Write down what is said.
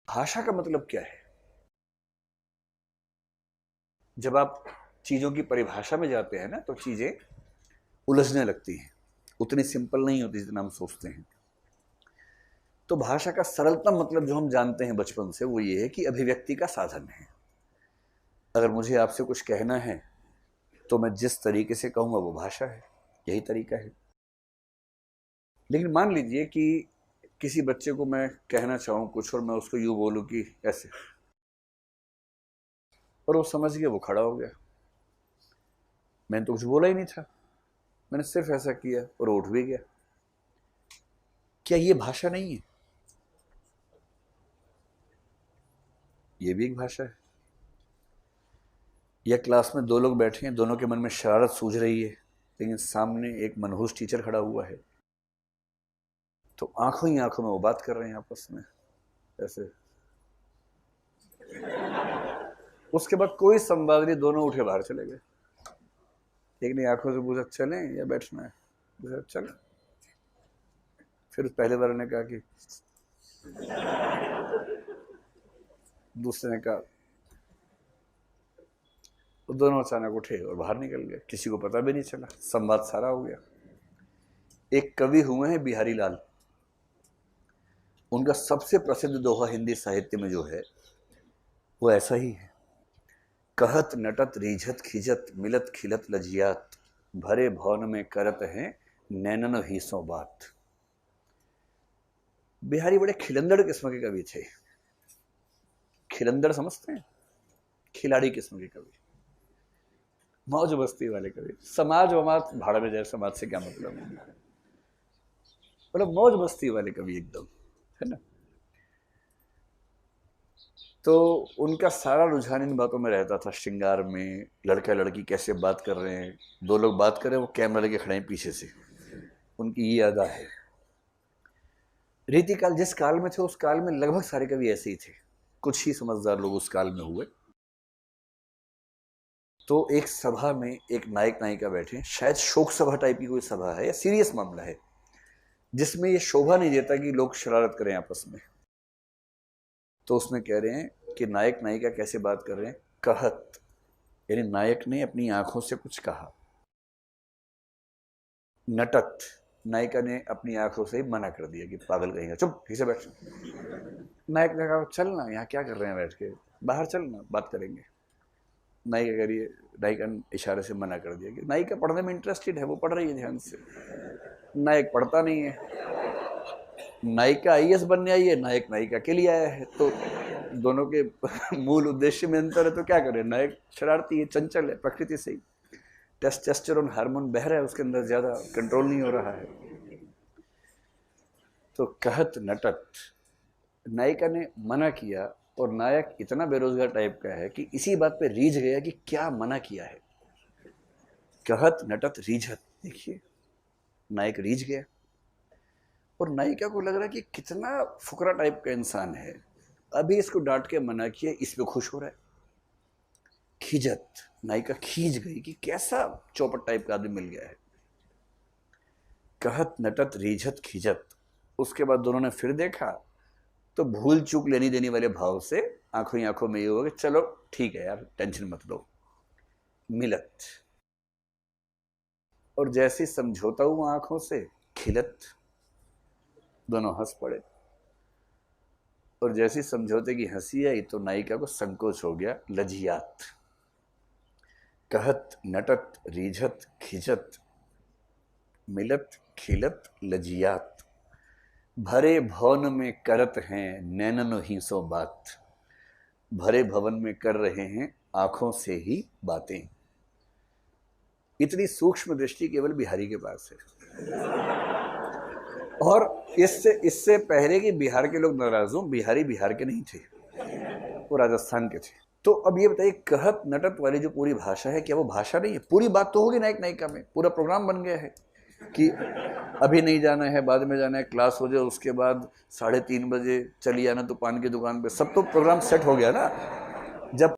भाषा का मतलब क्या है? जब आप चीजों की परिभाषा में जाते हैं ना तो चीजें उलझने लगती हैं, उतनी सिंपल नहीं होती जितना हम सोचते हैं। तो भाषा का सरलतम मतलब जो हम जानते हैं बचपन से वो ये है कि अभिव्यक्ति का साधन है। अगर मुझे आपसे कुछ कहना है तो मैं जिस तरीके से कहूंगा वो भाषा है, यही तरीका है। लेकिन मान लीजिए कि किसी बच्चे को मैं कहना चाहूं कुछ और मैं उसको यूं बोलूं कि ऐसे, और वो समझ गया, वो खड़ा हो गया। मैंने तो कुछ बोला ही नहीं था, मैंने सिर्फ ऐसा किया और उठ भी गया। क्या ये भाषा नहीं है? ये भी एक भाषा है। या क्लास में दो लोग बैठे हैं, दोनों के मन में शरारत सूझ रही है, लेकिन सामने एक मनहूस टीचर खड़ा हुआ है, तो आंखों ही आंखों में वो बात कर रहे हैं आपस में ऐसे। उसके बाद कोई संवाद नहीं, दोनों उठे बाहर चले गए। एक ने आंखों से पूछा चलें या बैठना है, दूसरा चल। फिर उस पहले वाले ने कहा कि, दूसरे ने कहा, तो दोनों अचानक उठे और बाहर निकल गए, किसी को पता भी नहीं चला, संवाद सारा हो गया। एक कवि हुए हैं बिहारी लाल, उनका सबसे प्रसिद्ध दोहा हिंदी साहित्य में जो है वो ऐसा ही है। कहत नटत रीझत खिजत मिलत खिलत लजियात, भरे भवन में करत हैं नैनन हीसों बात। बिहारी बड़े खिलंदड़ किस्म के कवि थे। खिलंदड़ समझते हैं? खिलाड़ी किस्म के कवि, मौज मस्ती वाले कवि। समाज वमाज भाड़ में जाए, समाज से क्या मतलब, मतलब मौज मस्ती वाले कवि एकदम, है ना। तो उनका सारा रुझान इन बातों में रहता था, श्रृंगार में, लड़का लड़की कैसे बात कर रहे हैं, दो लोग बात कर रहे हैं, वो कैमरा लेके खड़े हैं पीछे से, उनकी ये अदा है। रीतिकाल जिस काल में थे उस काल में लगभग सारे कवि ऐसे ही थे, कुछ ही समझदार लोग उस काल में हुए। तो एक सभा में एक नायक नायिका बैठे, शायद शोक सभा टाइप की कोई सभा है या सीरियस मामला है जिसमें ये शोभा नहीं देता कि लोग शरारत करें आपस में। तो उसमें कह रहे हैं कि नायक नायिका कैसे बात कर रहे हैं, कहत, यानी नायक ने अपनी आंखों से कुछ कहा, नटत, नायिका ने अपनी आंखों से ही मना कर दिया कि पागल कहेंगे, चुप ठीक से बैठ। नायक ने कहा चल ना, यहाँ क्या कर रहे हैं बैठ के, बाहर चल ना, बात करेंगे। नायिका कह रही है, नायिका ने इशारे से मना कर दिया कि नायिका पढ़ने में इंटरेस्टेड है, वो पढ़ रही है ध्यान से। नायक पढ़ता नहीं है। नायिका आईएएस बनने आई है, नायक नायिका के लिए आया है, तो दोनों के मूल उद्देश्य में अंतर है, तो क्या करें। नायक शरारती है, चंचल है प्रकृति से ही, टेस्टोस्टेरोन हार्मोन बह रहा है उसके अंदर, ज्यादा कंट्रोल नहीं हो रहा है। तो कहत नटत, नायिका ने मना किया, और नायक इतना बेरोजगार टाइप का है कि इसी बात पे रीझ गया कि क्या मना किया है। कहत नटत रीझत, देखिए नायक रीझ गया, और नायिका को लग रहा है कि कितना फुकरा टाइप का इंसान है, अभी इसको डांट के मना किया, इस पे खुश हो रहा है। खिजत, नायिका खींच गई कि कैसा चौपट टाइप का आदमी मिल गया है। कहत नटत रीझत खिजत, उसके बाद दोनों ने फिर देखा तो भूल चूक लेनी देनी वाले भाव से आंखों ही आंखों में ये हो गया, चलो ठीक है यार टेंशन मत लो। मिलत, और जैसे समझौता हुआ आंखों से, खिलत, दोनों हंस पड़े। और जैसी समझौते की हंसी आई तो नायिका को संकोच हो गया, लजियात। कहत नटत रीझत खिजत मिलत खिलत लजियात, भरे भवन में करत हैं नैनन ही सो बात। भरे भवन में कर रहे हैं आंखों से ही बातें। इतनी सूक्ष्म दृष्टि केवल बिहारी के पास है। और इससे इससे पहले कि बिहार के लोग नाराज हों, बिहारी बिहार के नहीं थे, वो राजस्थान के थे। तो अब ये बताइए, कहत नटत वाली जो पूरी भाषा है, क्या वो भाषा नहीं है? पूरी बात तो होगी नायक नायिका में, पूरा प्रोग्राम बन गया है कि अभी नहीं जाना है, बाद में जाना है, क्लास हो जाए उसके बाद 3:30 बजे चली आना तो पान की दुकान पे, सब तो प्रोग्राम सेट हो गया ना। जब